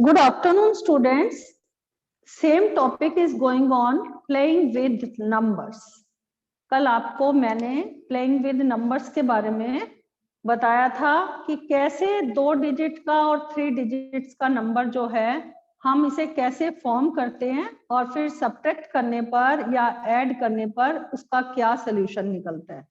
Good afternoon, students. Same topic is going on, playing with numbers. कल आपको मैंने playing with numbers के बारे में बताया था कि कैसे 2 डिजिट का और 3 डिजिट्स का नंबर जो है हम इसे कैसे फॉर्म करते हैं और फिर सब्ट्रैक्ट करने पर या ऐड करने पर उसका क्या सोल्यूशन निकलता है।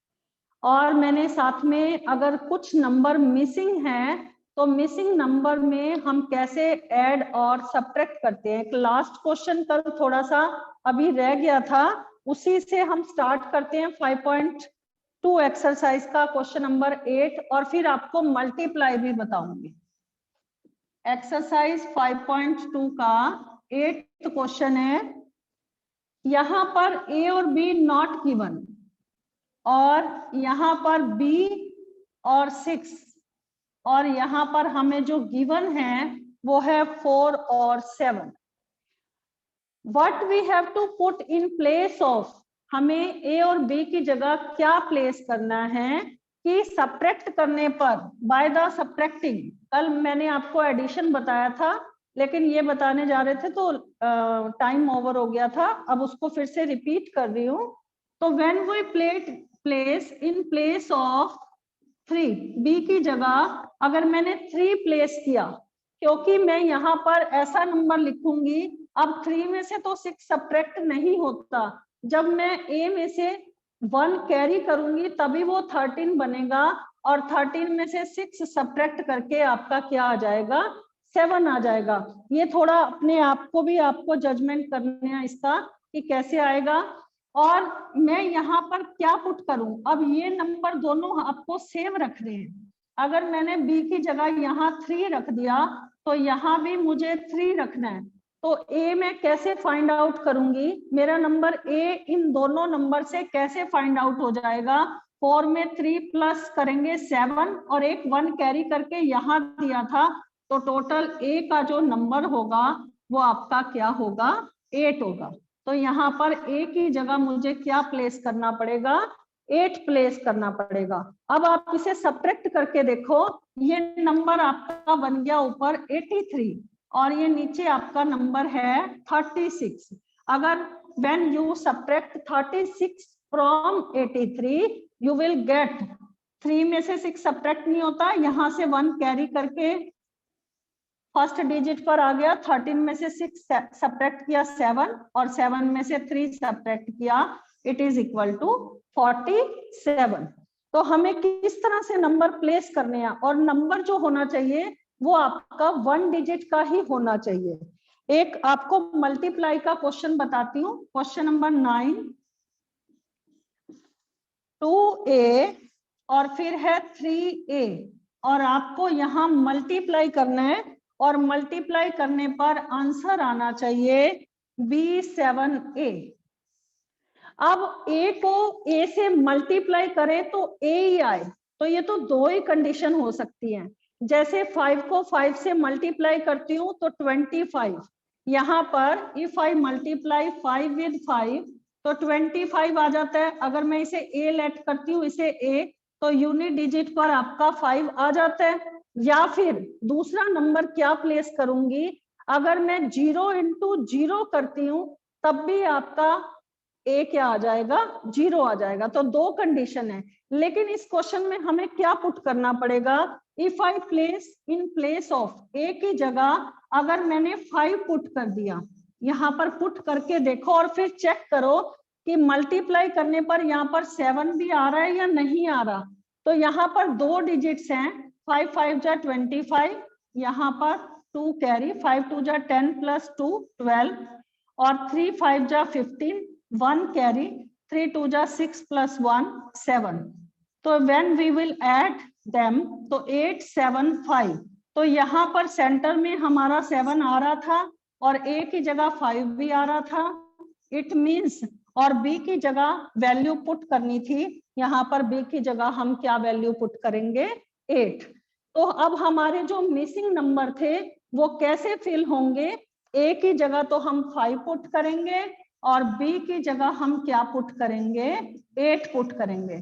और मैंने साथ में अगर कुछ नंबर मिसिंग है तो मिसिंग नंबर में हम कैसे ऐड और सब्ट्रैक्ट करते हैं। एक लास्ट क्वेश्चन कल थोड़ा सा अभी रह गया था, उसी से हम स्टार्ट करते हैं 5.2 एक्सरसाइज का क्वेश्चन नंबर 8 और फिर आपको मल्टीप्लाई भी बताऊंगी। एक्सरसाइज 5.2 का 8th क्वेश्चन है, यहाँ पर ए और बी नॉट गिवन और यहाँ पर b और 6 और यहाँ पर हमें जो गिवन है वो है 4 और 7। What we have to put in place of, हमें a और b की जगह क्या प्लेस करना है कि सब्ट्रैक्ट करने पर बाय द सब्ट्रैक्टिंग। कल मैंने आपको एडिशन बताया था लेकिन ये बताने जा रहे थे तो टाइम ओवर हो गया था, अब उसको फिर से रिपीट कर रही हूँ। तो when we place in place of 3, B की जगह अगर मैंने 3 प्लेस किया, क्योंकि मैं यहाँ पर ऐसा नंबर लिखूंगी, अब 3 में से तो 6 सब्ट्रैक्ट नहीं होता, जब मैं ए में से 1 कैरी करूंगी तभी वो 13 बनेगा और 13 में से 6 सब्ट्रैक्ट करके आपका क्या आ जाएगा, 7 आ जाएगा। ये थोड़ा अपने आप को भी आपको जजमेंट करना है इसका कि कैसे आएगा। और मैं यहाँ पर क्या पुट करूं, अब ये नंबर दोनों आपको सेम रखने हैं। अगर मैंने b की जगह यहाँ 3 रख दिया तो यहाँ भी मुझे 3 रखना है, तो a में कैसे फाइंड आउट करूंगी, मेरा नंबर a इन दोनों नंबर से कैसे फाइंड आउट हो जाएगा। 4 में 3 प्लस करेंगे 7 और एक 1 कैरी करके यहाँ दिया था, तो टोटल a का जो नंबर होगा वो आपका क्या होगा, 8 होगा। तो यहाँ पर a की जगह मुझे क्या प्लेस करना पड़ेगा, 8 प्लेस करना पड़ेगा। अब आप इसे सब्ट्रैक्ट करके देखो, ये नंबर आपका बन गया ऊपर 83 और ये नीचे आपका नंबर है 36। अगर when you subtract 36 from 83 you will get 3 में से 6 सब्ट्रैक्ट नहीं होता, यहाँ से 1 कैरी करके फर्स्ट डिजिट पर आ गया, 13 में से 6 सब्ट्रैक्ट किया 7 और 7 में से 3 सब्ट्रैक्ट किया, इट इज इक्वल टू 47। तो हमें किस तरह से नंबर प्लेस करने हैं और नंबर जो होना चाहिए वो आपका 1 डिजिट का ही होना चाहिए। एक आपको मल्टीप्लाई का क्वेश्चन बताती हूँ, क्वेश्चन नंबर 9, 2a और फिर है 3a और आपको यहाँ मल्टीप्लाई करना है और मल्टीप्लाई करने पर आंसर आना चाहिए b7a। अब a को a से मल्टीप्लाई करें तो a ही आए, तो ये तो 2 ही कंडीशन हो सकती हैं। जैसे 5 को 5 से मल्टीप्लाई करती हूँ तो 25, यहाँ पर इफ आई मल्टीप्लाई 5 विद 5 तो 25 आ जाता है। अगर मैं इसे a लेट करती हूँ, इसे a, तो यूनिट डिजिट पर आपका 5 आ जाता है। या फिर दूसरा नंबर क्या प्लेस करूंगी, अगर मैं 0 इंटू 0 करती हूँ तब भी आपका a क्या आ जाएगा, 0 आ जाएगा। तो 2 कंडीशन है, लेकिन इस क्वेश्चन में हमें क्या पुट करना पड़ेगा, if I place in place of a की जगह अगर मैंने 5 पुट कर दिया, यहाँ पर पुट करके देखो और फिर चेक करो कि मल्टीप्लाई करने पर यहाँ पर 7 भी आ रहा है या नहीं आ रहा। तो यहाँ पर 2 डिजिट्स हैं, 5 5 जा 25, यहाँ पर 2 कैरी, 5 2 जा 10 प्लस 2 12 और 3 5 जा 15, 1 कैरी, 3 2 जा 6 प्लस 1 7। तो when we will add them तो 8 7 5, तो यहाँ पर सेंटर में हमारा 7 आ रहा था और a की जगह 5 भी आ रहा था, इट मीन्स, और b की जगह वैल्यू पुट करनी थी, यहाँ पर b की जगह हम क्या वैल्यू पुट करेंगे, 8। तो अब हमारे जो मिसिंग नंबर थे वो कैसे फिल होंगे, a की जगह तो हम 5 पुट करेंगे और b की जगह हम क्या पुट करेंगे, 8 पुट करेंगे।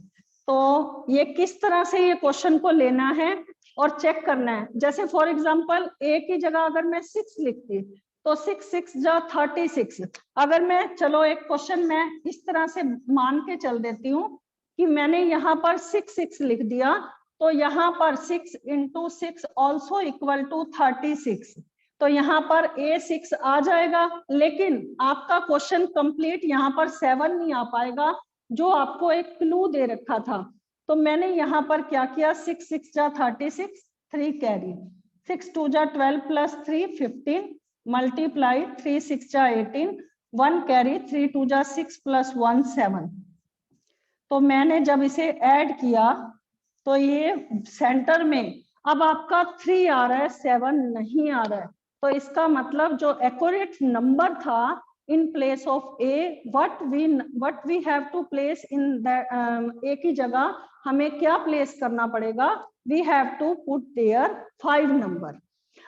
तो ये किस तरह से ये क्वेश्चन को लेना है, और चेक करना है। जैसे फॉर एग्जांपल ए की जगह अगर मैं 6 लिखती तो 6 6 जा 36। अगर मैं, चलो एक क्वेश्चन मैं इस तरह से मान के चल देती हूँ कि मैंने यहाँ पर 6 6 लिख दिया, तो यहाँ पर 6 × 6 ऑल्सो इक्वल टू 36, तो यहाँ पर A6 आ जाएगा। लेकिन आपका क्वेश्चन कंप्लीट यहाँ पर 7 नहीं आ पाएगा, जो आपको एक क्लू दे रखा था। तो मैंने यहाँ पर क्या किया, 6 6 जा 36, 3 कैरी, 6 2 जा 12 प्लस 3 15, मल्टीप्लाई 3 6 जा 18, 1 कैरी, 3 2 जा 6 प्लस 1 7। तो मैंने जब इसे ऐड किया तो ये सेंटर में अब आपका 3 आ रहा है, 7 नहीं आ रहा है। तो इसका मतलब जो एक्यूरेट नंबर था in place of A, what we have to place in A की जगह हमें क्या प्लेस करना पड़ेगा, we have to put there 5 number.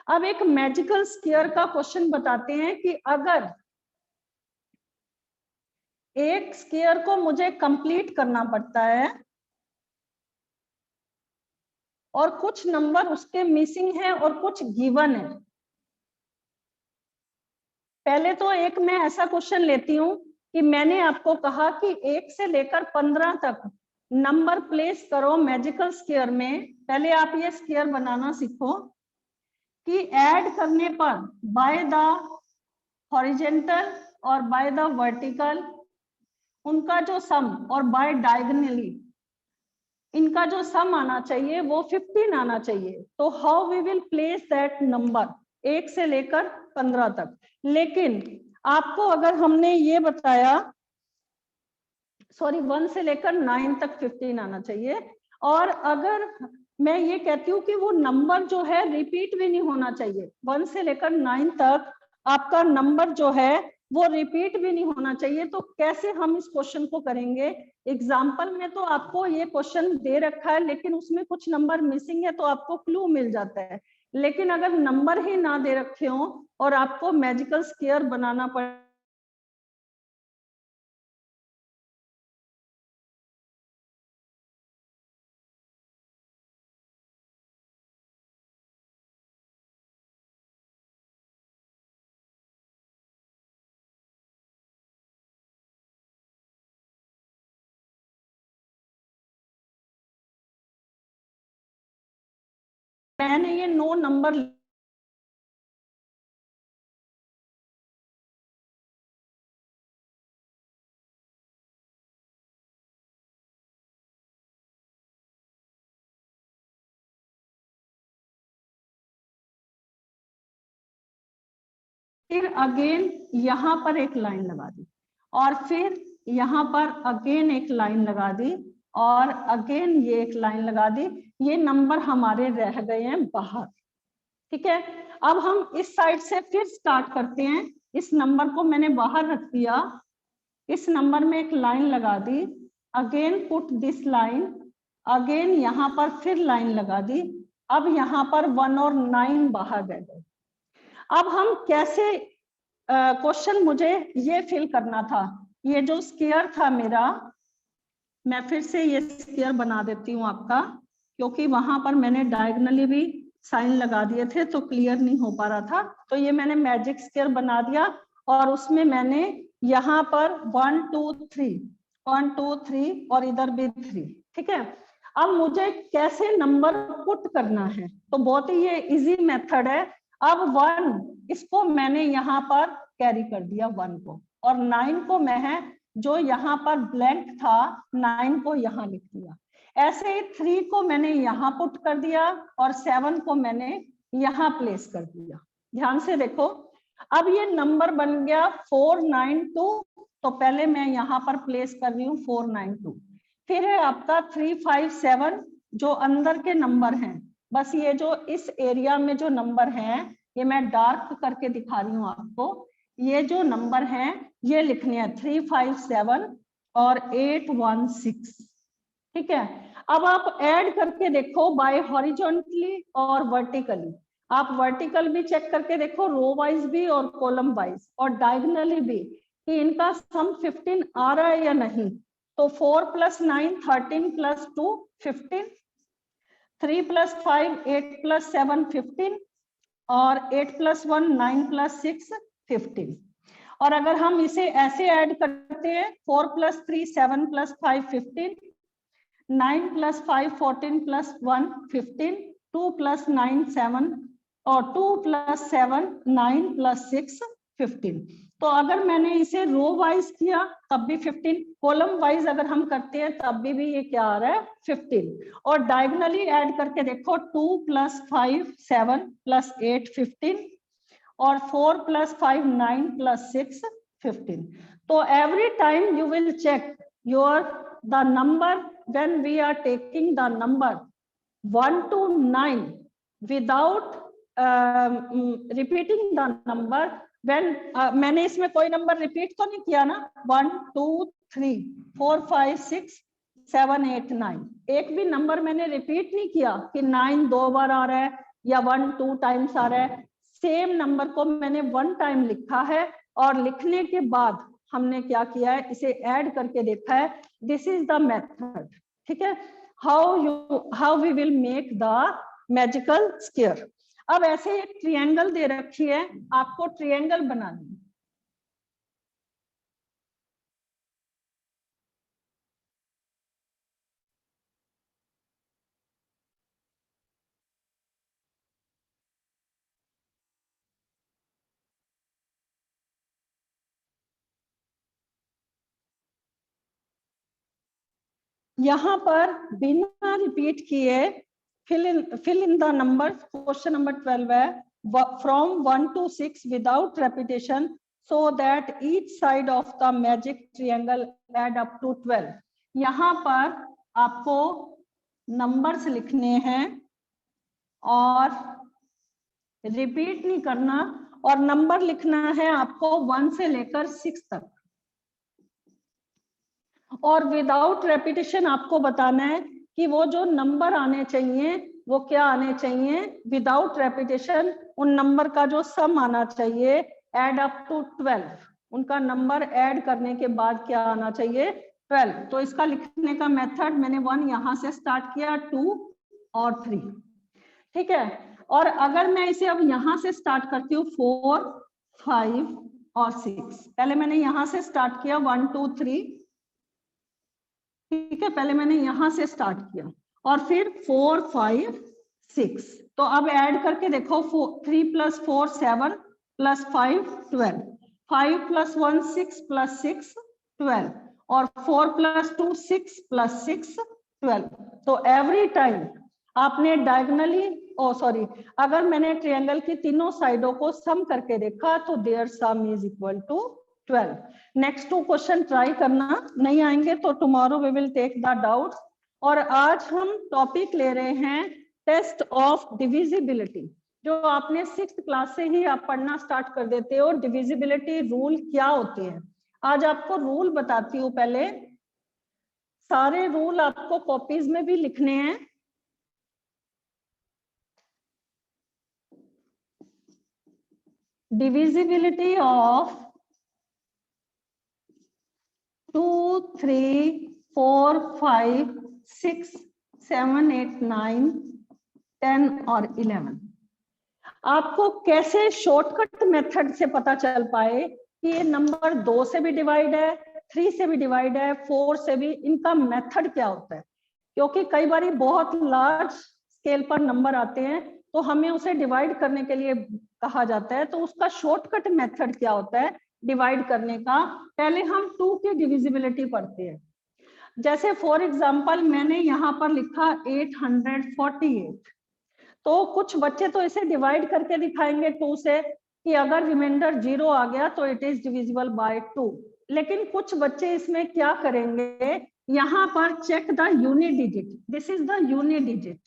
अब एक मैजिकल स्क्वायर का क्वेश्चन बताते हैं कि अगर एक स्क्वायर को मुझे कंप्लीट करना पड़ता है और कुछ नंबर उसके मिसिंग है और कुछ गिवन है। पहले तो एक मैं ऐसा क्वेश्चन लेती हूं कि मैंने आपको कहा कि 1 से लेकर 15 तक नंबर प्लेस करो मैजिकल स्क्वायर में। पहले आप ये स्क्वायर बनाना सीखो कि ऐड करने पर बाय द हॉरिजेंटल और बाय द वर्टिकल उनका जो सम और बाय डायगोनली इनका जो सम आना चाहिए वो 15 आना चाहिए। तो how we will place that number 1 से लेकर 15 तक। लेकिन आपको अगर हमने ये बताया, सॉरी 1 से लेकर 9 तक 15 आना चाहिए, और अगर मैं ये कहती हूँ कि वो नंबर जो है रिपीट भी नहीं होना चाहिए, 1 से लेकर 9 तक आपका नंबर जो है वो रिपीट भी नहीं होना चाहिए, तो कैसे हम इस क्वेश्चन को करेंगे। एग्जाम्पल में तो आपको ये क्वेश्चन दे रखा है लेकिन उसमें कुछ नंबर मिसिंग है तो आपको क्लू मिल जाता है। लेकिन अगर नंबर ही ना दे रखे हो और आपको मैजिकल स्क्वायर बनाना पड़े, मैंने ये 9 नंबर फिर अगेन यहाँ पर एक लाइन लगा दी और फिर यहाँ पर अगेन एक लाइन लगा दी और अगेन ये एक लाइन लगा दी। ये नंबर हमारे रह गए हैं बाहर। ठीक है, अब हम इस साइड से फिर स्टार्ट करते हैं। इस नंबर को मैंने बाहर रख दिया, इस नंबर में एक लाइन लगा दी, again put this line, again यहाँ पर फिर लाइन लगा दी। अब यहाँ पर 1 और 9 बाहर रह गए। अब हम कैसे, क्वेश्चन मुझे ये फिल करना था, ये जो स्क्वायर था मेरा, मैं फिर से ये स्क्वायर बना देती हूँ आपका, क्योंकि वहां पर मैंने डायगोनली भी साइन लगा दिए थे तो क्लियर नहीं हो पा रहा था। तो ये मैंने मैजिक स्क्वायर बना दिया और उसमें मैंने यहाँ पर 1 2 3 1 2 3 और इधर भी 3। ठीक है, अब मुझे कैसे नंबर पुट करना है, तो बहुत ही ये इजी मेथड है। अब 1 इसको मैंने यहाँ पर कैरी कर दिया 1 को, और 9 को मैं जो यहाँ पर ब्लैंक था 9 को यहाँ लिख दिया। ऐसे ही 3 को मैंने यहाँ पुट कर दिया और 7 को मैंने यहाँ प्लेस कर दिया। ध्यान से देखो, अब ये नंबर बन गया 492। तो पहले मैं यहाँ पर प्लेस कर रही हूँ 492। फिर है आपका 357 जो अंदर के नंबर हैं। बस ये जो इस एरिया में जो नंबर हैं ये मैं डार्क करके दिखा रही हूँ आपको। ये जो नंबर हैं ये लिखने हैं 357 और 816। ठीक है, अब आप ऐड करके देखो बाय हॉरिजॉन्टली और वर्टिकली। आप वर्टिकल भी चेक करके देखो, रो वाइज भी और कॉलम वाइज, और डायगोनली भी कि इनका सम 15 आ रहा है या नहीं। तो 4 + 9 13 + 2 15। 3 + 5 8 + 7 15 और 8 + 1 9 + 6 15। और अगर हम इसे ऐसे ऐड करते हैं 4 + 3 7 + 5 15, 9 + 5 14 + 1 15, 2 + 9 7 और 2 + 7 9 + 6 15। तो अगर मैंने इसे रो वाइज किया तब भी 15, कॉलम वाइज अगर हम करते हैं तब भी ये क्या आ रहा है 15। और डायगोनली ऐड करके देखो 2 + 5 7 + 8 15 और 4 + 5 9 + 6 15. So every time you will check the number when we are taking the number 1 to 9 without repeating the number. when मैंने इसमें कोई नंबर रिपीट तो नहीं किया ना, 1 2 3 4 5 6 7 8 9, एक भी नंबर मैंने रिपीट नहीं किया कि 9 2 बार आ रहा है या 1 2 टाइम्स आ रहा है। सेम नंबर को मैंने 1 टाइम लिखा है और लिखने के बाद हमने क्या किया है, इसे ऐड करके देखा है। दिस इज द मेथड, ठीक है, how we will make the magical square. अब ऐसे एक ट्रायंगल दे रखी है, आपको ट्रायंगल बनानी है। यहाँ पर बिना रिपीट किए fill in the numbers. Question number 12 है from 1 to 6 without repetition so that each side of the magic triangle add up to 12. यहाँ पर आपको नंबर्स लिखने हैं और रिपीट नहीं करना, और नंबर लिखना है आपको 1 से लेकर 6 तक, और विदाउट रेपिटेशन आपको बताना है कि वो जो नंबर आने चाहिए वो क्या आने चाहिए विदाउट रेपिटेशन, उन नंबर का जो सम आना चाहिए एड अप टू 12, उनका नंबर ऐड करने के बाद क्या आना चाहिए 12। तो इसका लिखने का मेथड मैंने 1 यहां से स्टार्ट किया, 2 और 3, ठीक है। और अगर मैं इसे अब यहां से स्टार्ट करती हूँ 4 5 और 6, पहले मैंने यहां से स्टार्ट किया 1 2 3, ठीक है, पहले मैंने यहां से स्टार्ट किया और फिर 4 5 6। तो अब ऐड करके देखो 3 + 4 7 + 5 12, 5 + 1 6 + 6 12 और 4 + 2 6 + 6 12। तो एवरी टाइम आपने डायगोनली अगर मैंने ट्रायंगल की तीनों साइडों को सम करके देखा तो there sum is equal to 12। Next 2 question try करना, नहीं आएंगे तो tomorrow we will take the doubts. और आज हम टॉपिक ले रहे हैं टेस्ट ऑफ डिविजिबिलिटी, जो आपने 6th क्लास से ही आप पढ़ना स्टार्ट कर देते हो। डिविजिबिलिटी रूल क्या होते हैं, आज आपको रूल बताती हूँ। पहले सारे रूल आपको कॉपीज में भी लिखने हैं। डिविजिबिलिटी ऑफ 2 3 4 5 6 7 8 9 10 और 11। आपको कैसे शॉर्टकट मेथड से पता चल पाए कि ये नंबर 2 से भी डिवाइड है, 3 से भी डिवाइड है, 4 से भी, इनका मेथड क्या होता है। क्योंकि कई बार बहुत लार्ज स्केल पर नंबर आते हैं तो हमें उसे डिवाइड करने के लिए कहा जाता है, तो उसका शॉर्टकट मेथड क्या होता है डिवाइड करने का। पहले हम 2 की डिविजिबिलिटी पढ़ते हैं। जैसे फॉर एग्जांपल मैंने यहाँ पर लिखा 848, तो कुछ बच्चे तो इसे डिवाइड करके दिखाएंगे 2 से कि अगर रिमाइंडर 0 आ गया तो इट इज डिविजिबल बाय 2। लेकिन कुछ बच्चे इसमें क्या करेंगे, यहाँ पर check the unit digit, this is the unit digit,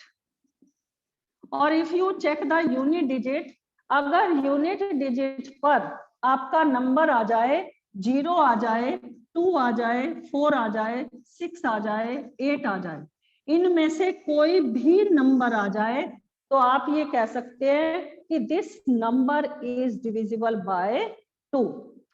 और if you check the unit digit, अगर यूनिट डिजिट पर आपका नंबर आ जाए 0 आ जाए, 2 आ जाए, 4 आ जाए, 6 आ जाए, 8 आ जाए, इनमें से कोई भी नंबर आ जाए तो आप ये कह सकते हैं कि this number is divisible by 2।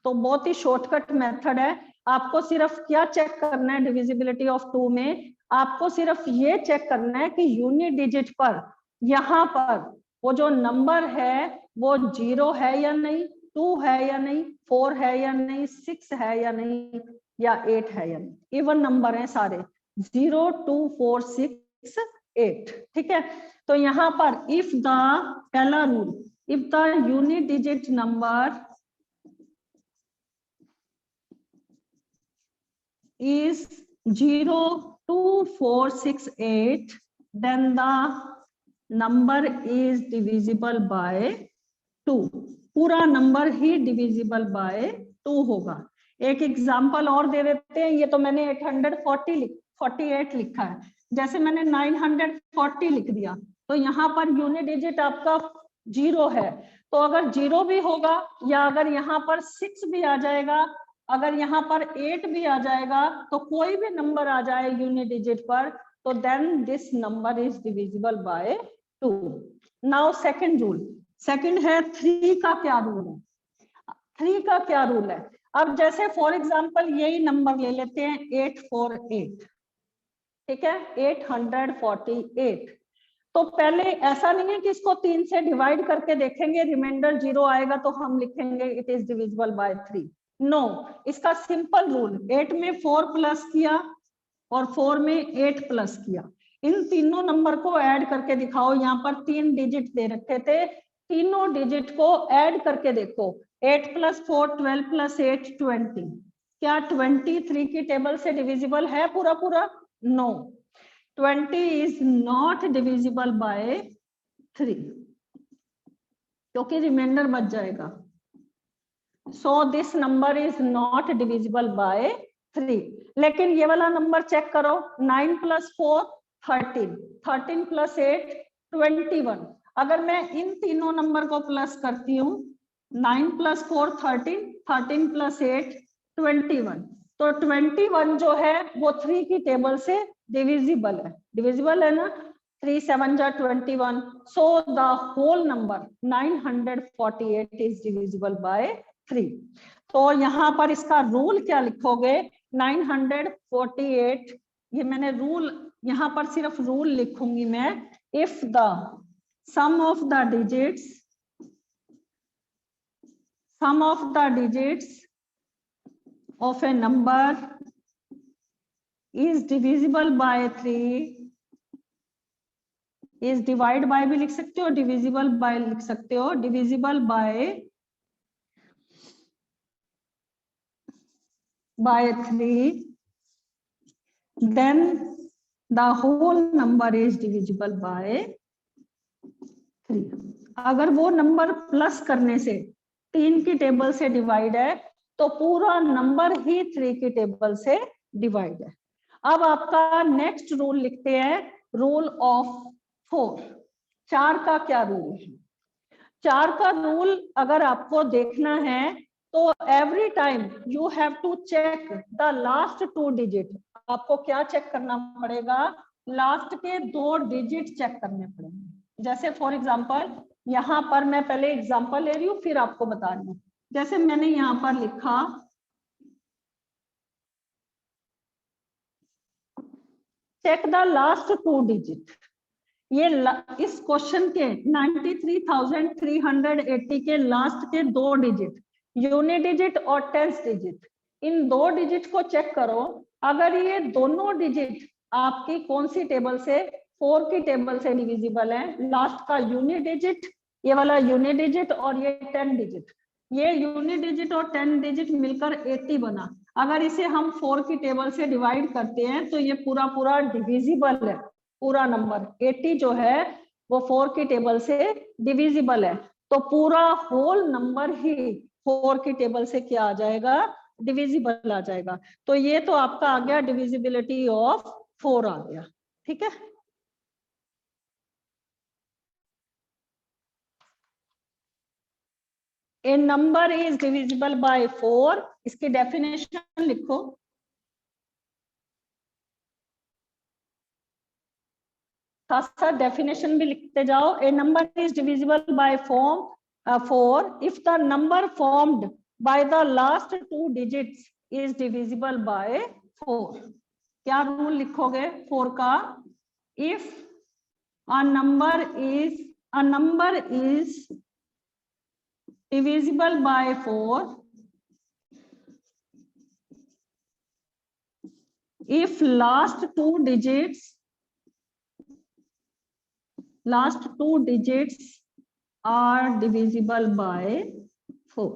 तो बहुत ही शॉर्टकट मेथड है। आपको सिर्फ क्या चेक करना है डिविजिबिलिटी ऑफ 2 में, आपको सिर्फ ये चेक करना है कि यूनिट डिजिट पर यहाँ पर वो जो नंबर है वो 0 है या नहीं, 2 है या नहीं, 4 है या नहीं, 6 है या नहीं, या 8 है या नहीं। इवन नंबर हैं सारे, 0, 2, 4, 6, 8। ठीक है, तो यहाँ पर इफ द पहला rule, if the unit digit number is 0, 2, 4, 6, 8, then the number is divisible by 2। पूरा नंबर ही डिविजिबल बाय 2 होगा। एक एग्जांपल और दे देते हैं, ये तो मैंने 848 लिखा है, जैसे मैंने 940 लिख दिया, तो यहाँ पर यूनिट डिजिट आपका 0 है, तो अगर 0 भी होगा या अगर यहाँ पर 6 भी आ जाएगा, अगर यहाँ पर 8 भी आ जाएगा, तो कोई भी नंबर आ जाए यूनिट डिजिट पर, तो then this number is divisible by 2। Now second rule, second है 3 का क्या रूल है। 3 का क्या रूल है, अब जैसे फॉर एग्जांपल यही नंबर ले लेते हैं 848, ठीक है, 848। तो पहले ऐसा नहीं है कि इसको 3 से डिवाइड करके देखेंगे, रिमाइंडर 0 आएगा तो हम लिखेंगे it is divisible by 3। No, इसका सिंपल रूल, 8 में 4 प्लस किया और 4 में 8 प्लस किया, इन तीनों नंबर को ऐड करके दिखाओ। यहाँ पर 3 डिजिट दे रखे थे, तीनों डिजिट को ऐड करके देखो, 8 + 4 12 + 8 20। क्या 23 की टेबल से डिविजिबल है पूरा पूरा? No, 20 is not divisible by 3, क्योंकि रिमाइंडर बच जाएगा। So this number is not divisible by 3। लेकिन ये वाला नंबर चेक करो, 9 + 4 13, 13 + 8 21। अगर मैं इन तीनों नंबर को प्लस करती हूँ, 9 + 4 13, 13 + 8 21, तो 21 जो है वो 3 की टेबल से डिविजिबल है। डिविजिबल है ना, 3 7 जा 21। So the whole number 948 is divisible by 3। तो यहाँ पर इसका रूल क्या लिखोगे, 948, ये मैंने रूल यहाँ पर सिर्फ रूल लिखूंगी मैं, if the sum of the digits of a number is divisible by 3, is divide by भी लिख सकते हो, डिविजिबल बाय लिख सकते हो, divisible by 3, then the whole number is divisible by 3। अगर वो नंबर प्लस करने से 3 की टेबल से डिवाइड है, तो पूरा नंबर ही 3 की टेबल से डिवाइड है। अब आपका नेक्स्ट रूल लिखते हैं, रूल ऑफ 4। 4 का क्या रूल है? 4 का रूल अगर आपको देखना है तो every time you have to check the last 2 digit. आपको क्या चेक करना पड़ेगा? लास्ट के 2 डिजिट चेक करने पड़ेंगे। जैसे फॉर एग्जांपल यहाँ पर मैं पहले एग्जांपल ले रही हूँ, फिर आपको बता रही हूँ। जैसे मैंने यहाँ पर लिखा चेक द लास्ट 2 डिजिट, ये इस क्वेश्चन के 93,380 के लास्ट के 2 डिजिट, यूनिट डिजिट और 10th डिजिट, इन 2 डिजिट को चेक करो। अगर ये दोनों डिजिट आपकी कौन सी टेबल से? 4 की टेबल से डिविजिबल है। लास्ट का यूनिट डिजिट, ये वाला यूनिट डिजिट और ये 10 डिजिट, ये यूनिट डिजिट और 10 डिजिट मिलकर 80 बना। अगर इसे हम 4 की टेबल से डिवाइड करते हैं तो ये पूरा पूरा डिविजिबल है। पूरा नंबर 80 जो है वो 4 की टेबल से डिविजिबल है, तो पूरा होल नंबर ही 4 की टेबल से क्या आ जाएगा? डिविजिबल आ जाएगा। तो ये तो आपका आ गया डिविजिबिलिटी ऑफ 4 आ गया। ठीक है, a number is divisible by 4, इसकी डेफिनेशन लिखो। साथ डेफिनेशन भी लिखते जाओ। A number is divisible by 4 if the number formed by the last 2 digits is divisible by 4। क्या रूल लिखोगे 4 का? If a number is divisible by 4 if last two digits are divisible by 4।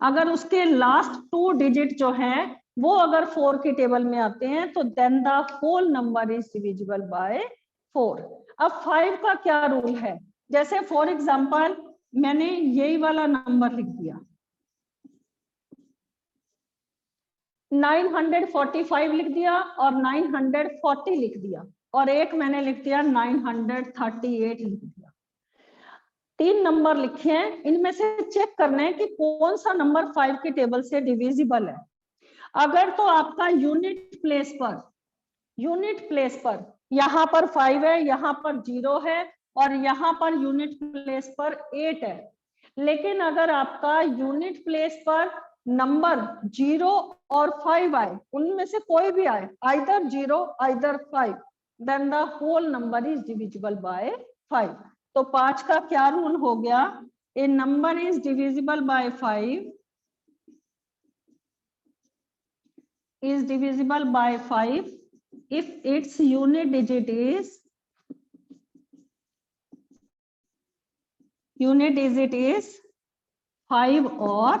अगर उसके last 2 digit जो है वो अगर 4 की टेबल में आते हैं तो then the whole number is divisible by 4। अब 5 का क्या रूल है? जैसे फॉर एग्जांपल मैंने यही वाला नंबर लिख दिया 945 लिख दिया और 940 लिख दिया और एक मैंने लिख दिया 938 लिख दिया। 3 नंबर लिखे हैं, इनमें से चेक करना है कि कौन सा नंबर 5 की टेबल से डिविजिबल है। अगर तो आपका यूनिट प्लेस पर यहाँ पर 5 है, यहाँ पर 0 है और यहाँ पर यूनिट प्लेस पर 8 है। लेकिन अगर आपका यूनिट प्लेस पर नंबर 0 और 5 आए, उनमें से कोई भी आए, either 0 either 5, then the whole number is divisible by 5। तो 5 का क्या रूल हो गया? A number is divisible by 5 is divisible by 5 if its unit digit is 5 और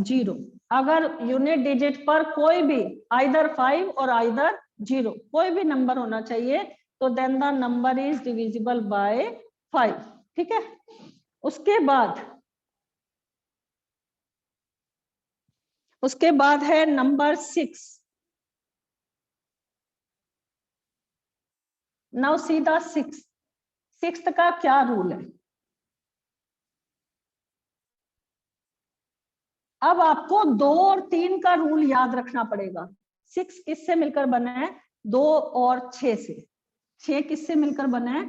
0। अगर यूनिट डिजिट पर कोई भी आइदर 5 और आइदर 0 कोई भी नंबर होना चाहिए तो then the number is divisible by 5। ठीक है, उसके बाद है number 6। Now see the 6th का क्या रूल है? अब आपको 2 और 3 का रूल याद रखना पड़ेगा। 6 किससे मिलकर बना है? 2 और 6 से। 6 किससे मिलकर बना है?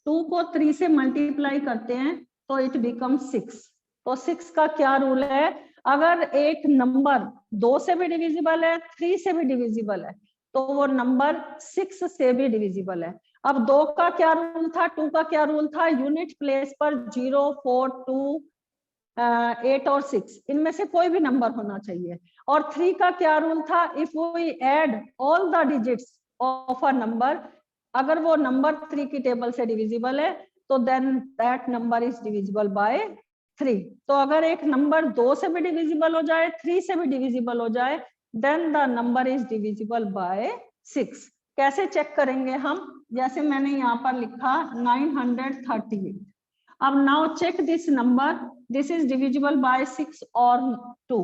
2 को 3 से मल्टीप्लाई करते हैं तो इट बिकम 6। तो 6 का क्या रूल है? अगर एक नंबर 2 से भी डिविजिबल है, 3 से भी डिविजिबल है, तो वो नंबर 6 से भी डिविजिबल है। अब 2 का क्या रूल था, 2 का क्या रूल था? यूनिट प्लेस पर 0, 4, 2, 8 और 6 इनमें से कोई भी नंबर होना चाहिए। और 3 का क्या रूल था? If we add all the digits of a number, अगर वो नंबर 3 की टेबल से डिविजिबल है तो then that number is divisible by 3। तो अगर एक नंबर 2 से भी डिविजिबल हो जाए, 3 से भी डिविजिबल हो जाए, then the number is divisible by 6। कैसे चेक करेंगे हम? जैसे मैंने यहाँ पर लिखा 938। अब now check this number, this is divisible by 6 और 2,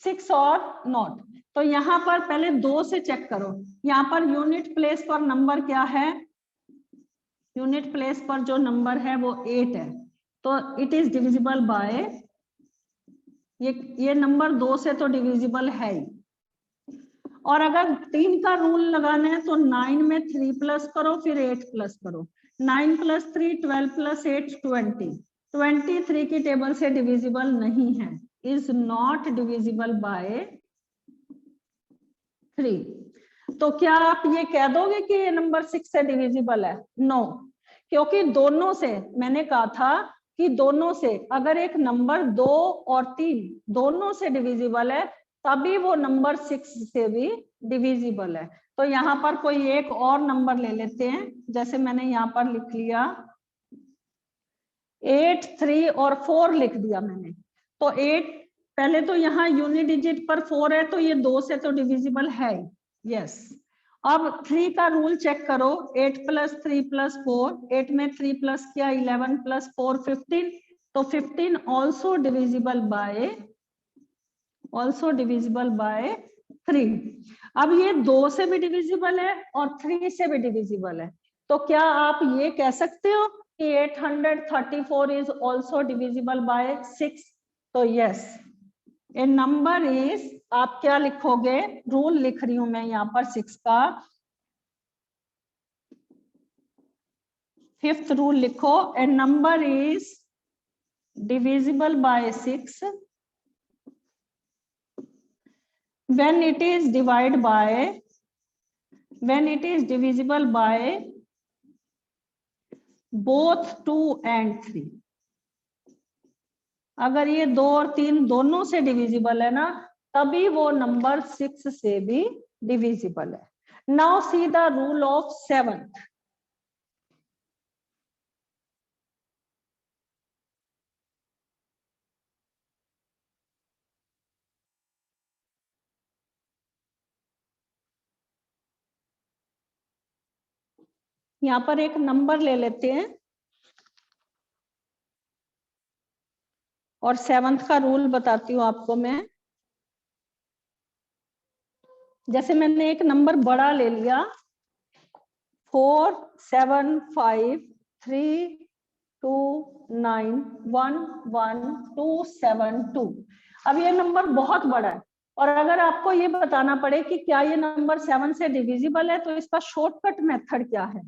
6 और नॉट। तो यहाँ पर पहले 2 से चेक करो। यहाँ पर यूनिट प्लेस पर नंबर क्या है? यूनिट प्लेस पर जो नंबर है वो 8 है, तो इट इज डिविजिबल बाय, ये नंबर 2 से तो डिविजिबल है ही। और अगर 3 का रूल लगाना है तो 9 में 3 प्लस करो फिर 8 प्लस करो। 9 + 3 12 + 8 20। 23 की टेबल से डिविजिबल नहीं है, इज नॉट डिविजिबल बाय 3। तो क्या आप ये कह दोगे कि ये नंबर 6 से डिविजिबल है? नो, क्योंकि दोनों से, मैंने कहा था कि दोनों से, अगर एक नंबर 2 और 3 दोनों से डिविजिबल है तभी वो नंबर 6 से भी डिविजिबल है। तो यहाँ पर कोई एक और नंबर ले लेते हैं, जैसे मैंने यहाँ पर लिख लिया 8, 3 और 4 लिख दिया मैंने। तो 8, पहले तो यहाँ यूनिट डिजिट पर 4 है तो ये 2 से तो डिविजिबल है, यस। अब 3 का रूल चेक करो, 8 + 3 + 4, 8 में 3 प्लस किया 11 + 4 15, तो 15 ऑल्सो डिविजिबल बाय 3। अब ये 2 से भी डिविजिबल है और 3 से भी डिविजिबल है, तो क्या आप ये कह सकते हो कि 834 इज ऑल्सो डिविजिबल बाय 6? तो यस, ए नंबर इज, आप क्या लिखोगे? रूल लिख रही हूं मैं यहाँ पर 6 का, 5th रूल लिखो, a number is divisible by 6 when it is divided by when it is divisible by both 2 and 3. अगर ये 2 और 3 दोनों से डिविजिबल है ना, तभी वो नंबर 6 से भी डिविजिबल है. Now see the rule of 7th. यहां पर एक नंबर ले लेते हैं और 7th का रूल बताती हूँ आपको मैं. जैसे मैंने एक नंबर बड़ा ले लिया 4 7 5 3 2 9 1 1 2 7 2. अब ये नंबर बहुत बड़ा है और अगर आपको ये बताना पड़े कि क्या ये नंबर 7 से डिविजिबल है, तो इसका शॉर्टकट मेथड क्या है.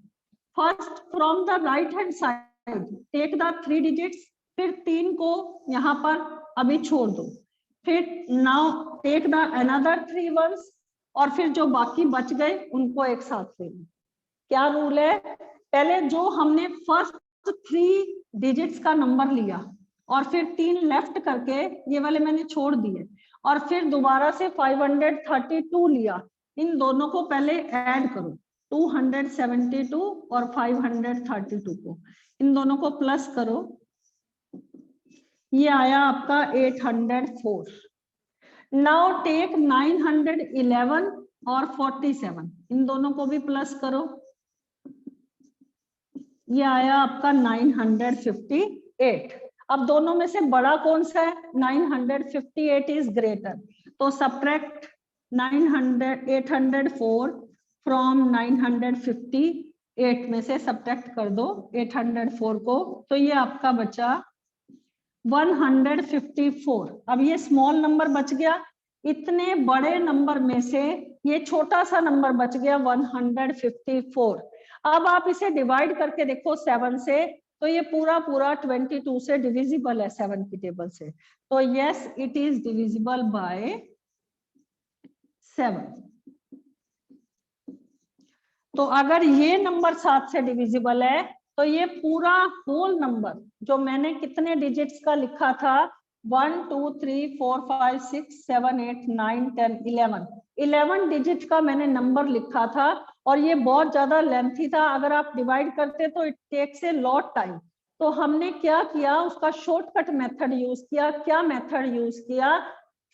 First from the right hand side take the 3 digits, फिर 3 को यहाँ पर अभी छोड़ दो, फिर now take the another 3 ones और फिर जो बाकी बच गए उनको एक साथ ले लो. क्या रूल है, पहले जो हमने फर्स्ट 3 डिजिट्स का नंबर लिया और फिर 3 लेफ्ट करके ये वाले मैंने छोड़ दिए और फिर दोबारा से 532 लिया, इन दोनों को पहले ऐड करो 272 और 532 को, इन दोनों को प्लस करो, ये आया आपका 804. नाउ टेक 911 और 47, इन दोनों को भी प्लस करो, ये आया आपका 958. अब दोनों में से बड़ा कौन सा है, 958 इज ग्रेटर, तो सब्ट्रैक्ट 804 फ्रॉम 958 में से सब्ट्रैक्ट कर दो 804 को, तो ये आपका बचा 154. अब ये स्मॉल नंबर बच गया, इतने बड़े नंबर में से ये छोटा सा नंबर बच गया 154. अब आप इसे डिवाइड करके देखो 7 से, तो ये पूरा 22 से डिविजिबल है 7 की टेबल से, तो yes it is divisible by 7. तो अगर ये नंबर 7 से डिविजिबल है तो ये पूरा होल नंबर जो मैंने कितने डिजिट्स का लिखा था 1 2 3 4 5 6 7 8 9 10 11 डिजिट का मैंने नंबर लिखा था और ये बहुत ज्यादा लेंथी था. अगर आप डिवाइड करते तो it takes a lot time. तो हमने क्या किया, उसका शॉर्टकट मेथड यूज किया. क्या मेथड यूज किया,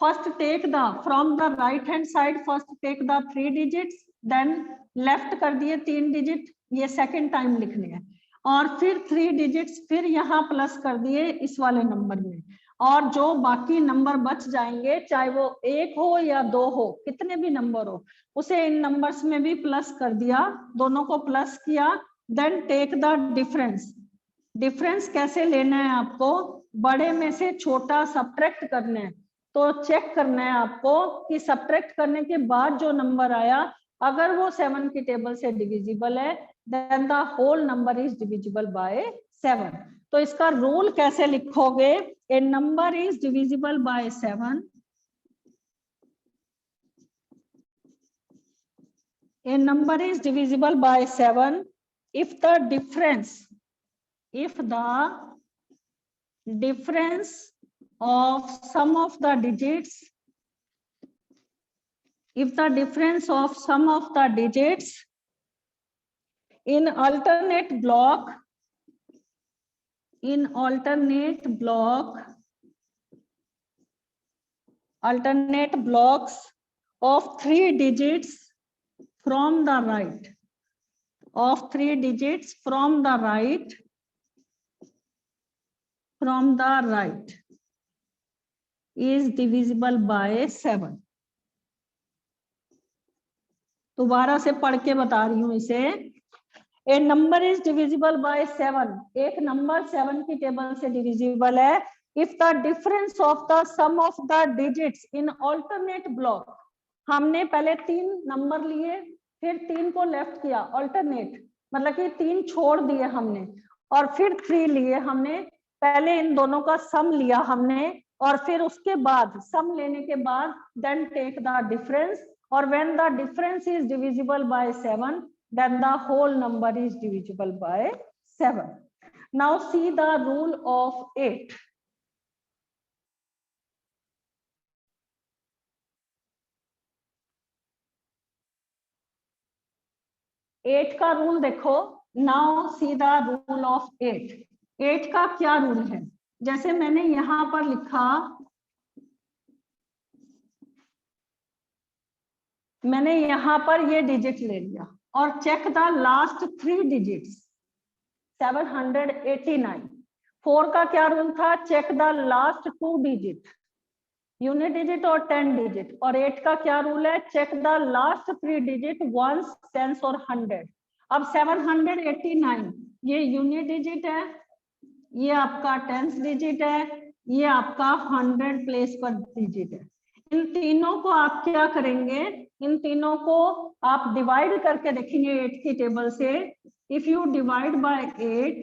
first take the from the right hand side, first take the 3 digits, then left कर दिए 3 डिजिट, ये सेकेंड टाइम लिखने हैं, और फिर 3 डिजिट्स फिर यहाँ प्लस कर दिए इस वाले नंबर में, और जो बाकी नंबर बच जाएंगे चाहे वो 1 हो या 2 हो, कितने भी नंबर हो, उसे इन नंबर्स में भी प्लस कर दिया, दोनों को प्लस किया. Then take the difference. Difference कैसे लेना है आपको, बड़े में से छोटा सब्ट्रैक्ट करना है. तो चेक करना है आपको कि सब्ट्रैक्ट करने के बाद जो नंबर आया अगर वो 7 की टेबल से डिविजिबल है, then the whole number is divisible by 7. तो इसका रूल कैसे लिखोगे, a number is divisible by 7, a number is divisible by 7 if the difference of sum of the digits, if the difference of sum of the digits in alternate blocks of 3 digits from the right, is divisible by 7. दोबारा से पढ़ के बता रही हूं इसे. A number is divisible by 7, एक number 7 की टेबल से डिविजिबल है if the difference of the sum of the digits in alternate block. हमने पहले 3 नंबर लिए, फिर 3 को लेफ्ट किया, ऑल्टरनेट मतलब कि 3 छोड़ दिए हमने, और फिर 3 लिए हमने. पहले इन दोनों का सम लिया हमने और फिर उसके बाद सम लेने के बाद देन टेक द डिफरेंस, और when the difference is divisible by 7, then the whole number is divisible by 7. Now see the rule of 8. Eight का रूल देखो. Now see the rule of 8. 8 का क्या रूल है? जैसे मैंने यहां पर लिखा, मैंने यहां पर ये डिजिट ले लिया और चेक द लास्ट 3 डिजिट्स. 789. 4 का क्या रूल था? Check the last 2 digit, unit digit और 10 डिजिट. और 8 का क्या रूल है? Check the last 3 digit, ones, tens और 100. अब 789 ये यूनिट डिजिट है, ये आपका टेंस डिजिट है, ये आपका 100 प्लेस पर डिजिट है. इन तीनों को आप क्या करेंगे? इन तीनों को आप डिवाइड करके देखेंगे 8 की टेबल से. इफ यू डिवाइड बाय 8,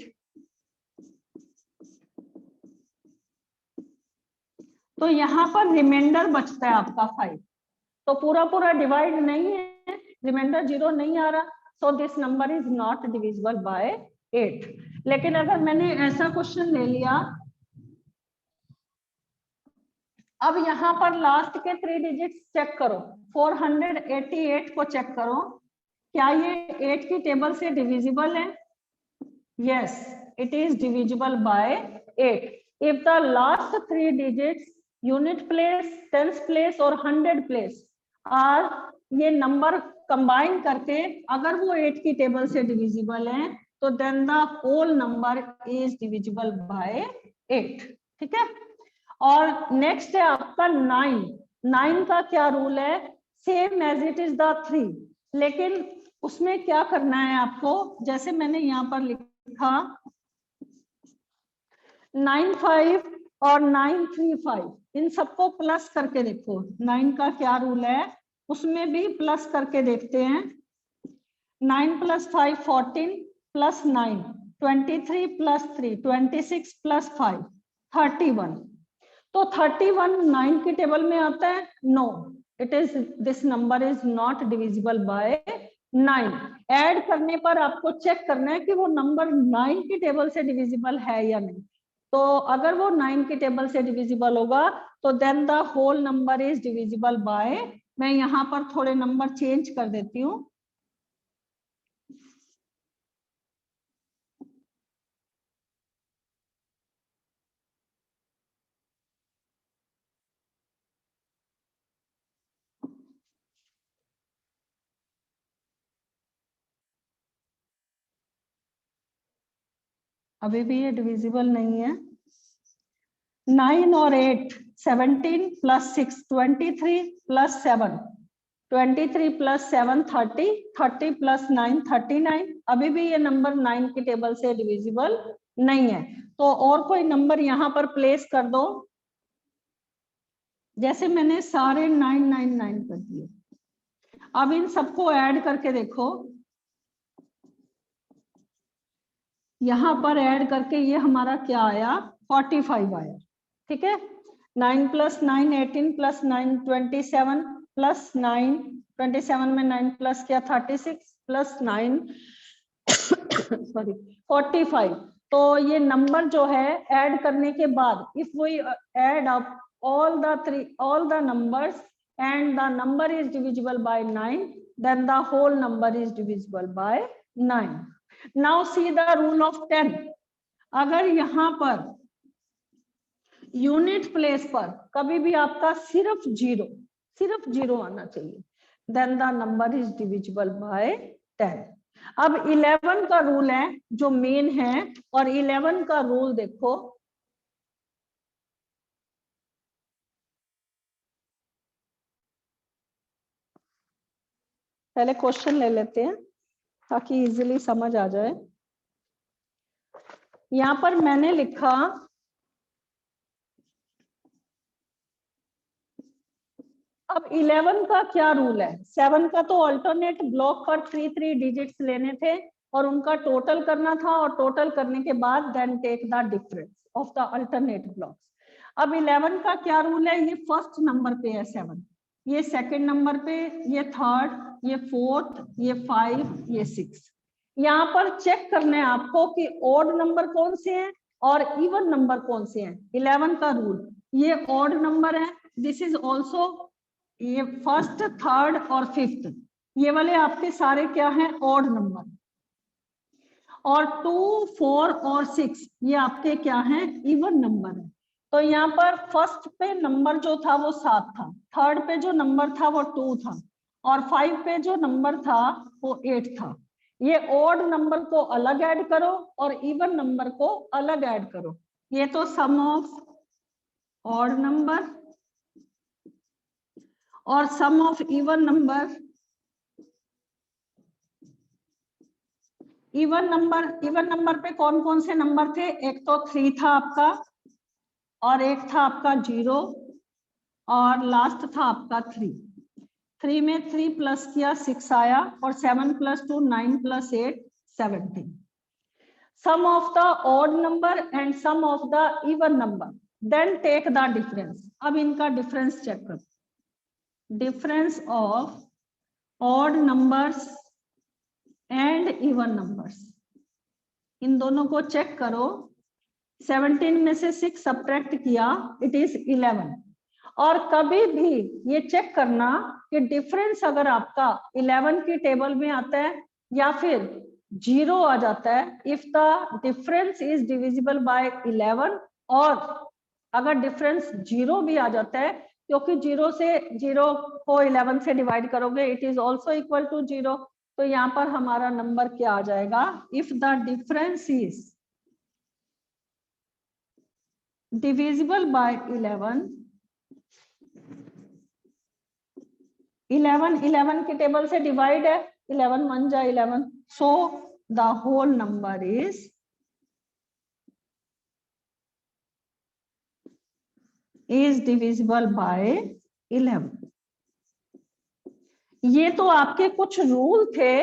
तो यहाँ पर रिमाइंडर बचता है आपका 5. तो पूरा पूरा डिवाइड नहीं है, रिमाइंडर 0 नहीं आ रहा, so this number is not divisible by 8. लेकिन अगर मैंने ऐसा क्वेश्चन ले लिया, अब यहाँ पर लास्ट के 3 डिजिट्स चेक करो. 488 को चेक करो, क्या ये 8 की टेबल से डिविजिबल है? Yes, it is divisible by 8. If the last 3 digits, unit place, tens place और 100 प्लेस आर, ये नंबर कंबाइन करके अगर वो 8 की टेबल से डिविजिबल है, तो then the whole number is divisible by 8. ठीक है. और नेक्स्ट है आपका 9. 9 का क्या रूल है? Same as it is the 3, लेकिन उसमें क्या करना है आपको? जैसे मैंने यहाँ पर लिखा 95 और 935, इन सबको प्लस करके देखो. 9 का क्या रूल है? उसमें भी प्लस करके देखते हैं. 9 + 5 14 + 9 23 + 3 26 + 5 31. तो 31 9 की टेबल में आता है? No, it is, this number is not divisible by 9. Add करने पर आपको चेक करना है कि वो नंबर 9 की टेबल से डिविजिबल है या नहीं. तो अगर वो 9 की टेबल से डिविजिबल होगा, तो then the whole number is divisible by, मैं यहाँ पर थोड़े नंबर चेंज कर देती हूँ. अभी भी ये डिविजिबल नहीं है. 9 और 8, 17 + 6 23 + 7 23 + 7 30 30 + 9 39. अभी भी ये नंबर 9 की टेबल से डिविजिबल नहीं है. तो और कोई नंबर यहाँ पर प्लेस कर दो. जैसे मैंने सारे 999 कर दिए. अब इन सबको ऐड करके देखो. यहाँ पर ऐड करके ये हमारा क्या आया? 45 आया. ठीक है. 9 + 9 18 + 9 27 + 9 27 में 9 प्लस किया 36 + 9 सॉरी 45. तो ये नंबर जो है ऐड करने के बाद, if we add up all the numbers and the number is divisible by 9, then the whole number is divisible by 9. Now see the rule of 10. अगर यहाँ पर यूनिट प्लेस पर कभी भी आपका सिर्फ जीरो आना चाहिए, then the number is divisible by 10. अब 11 का रूल है जो मेन है, और 11 का रूल देखो. पहले क्वेश्चन ले लेते हैं ताकि इजीली समझ आ जाए. यहाँ पर मैंने लिखा अब 11 का क्या रूल है? 7 का तो अल्टरनेट ब्लॉक पर 3 डिजिट्स लेने थे और उनका टोटल करना था, और टोटल करने के बाद then take the difference of the alternate blocks. अब 11 का क्या रूल है? ये फर्स्ट नंबर पे है 7. ये सेकंड नंबर पे, ये थर्ड, ये फोर्थ, ये 5, ये 6। यहाँ पर चेक करना है आपको कि ऑड नंबर कौन से हैं और इवन नंबर कौन से हैं। 11 का रूल, ये ऑड नंबर है, दिस इज ऑल्सो, ये फर्स्ट, थर्ड और फिफ्थ, ये वाले आपके सारे क्या हैं, ऑड नंबर। और 2, 4 और 6 ये आपके क्या हैं, इवन नंबर है। तो यहाँ पर फर्स्ट पे नंबर जो था वो 7 था, थर्ड पे जो नंबर था वो 2 था, और 5 पे जो नंबर था वो 8 था। ये ऑड नंबर को अलग ऐड करो और इवन नंबर को अलग ऐड करो। ये तो सम ऑफ ऑड नंबर और sum of even number. Even number पे कौन कौन से नंबर थे, एक तो 3 था आपका, और एक था आपका 0, और लास्ट था आपका 3। 3 में 3 प्लस किया 6 आया, और 7 + 2 9 + 8 17। Sum of the odd number and sum of the even number, then take the difference. अब इनका डिफरेंस चेक करो, difference of odd numbers and even numbers, इन दोनों को चेक करो। 17 में से 6 सब्ट्रैक्ट किया, इट इज 11। और कभी भी ये चेक करना कि डिफरेंस अगर आपका 11 की टेबल में आता है या फिर 0 आ जाता है, if the difference is divisible bye 11, और अगर डिफरेंस 0 भी आ जाता है, क्योंकि 0 को 11 से डिवाइड करोगे, it is also equal to 0। तो यहाँ पर हमारा नंबर क्या आ जाएगा, if the difference is divisible by 11, 11 की टेबल से डिवाइड है, 11 1 जा 11, so the whole number is divisible by 11। ये तो आपके कुछ रूल थे,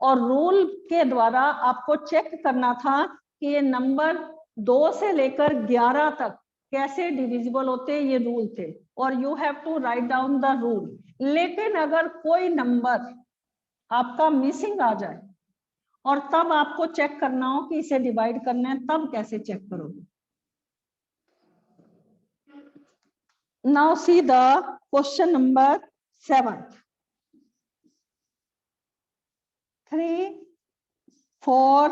और रूल के द्वारा आपको चेक करना था कि ये नंबर 2 से लेकर 11 तक कैसे डिविजिबल होते, ये रूल थे, और you have to write down the rule. लेकिन अगर कोई नंबर आपका मिसिंग आ जाए और तब आपको चेक करना हो कि इसे डिवाइड करना है, तब कैसे चेक करोगे। Now see the question number 7। 3, 4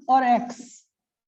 और x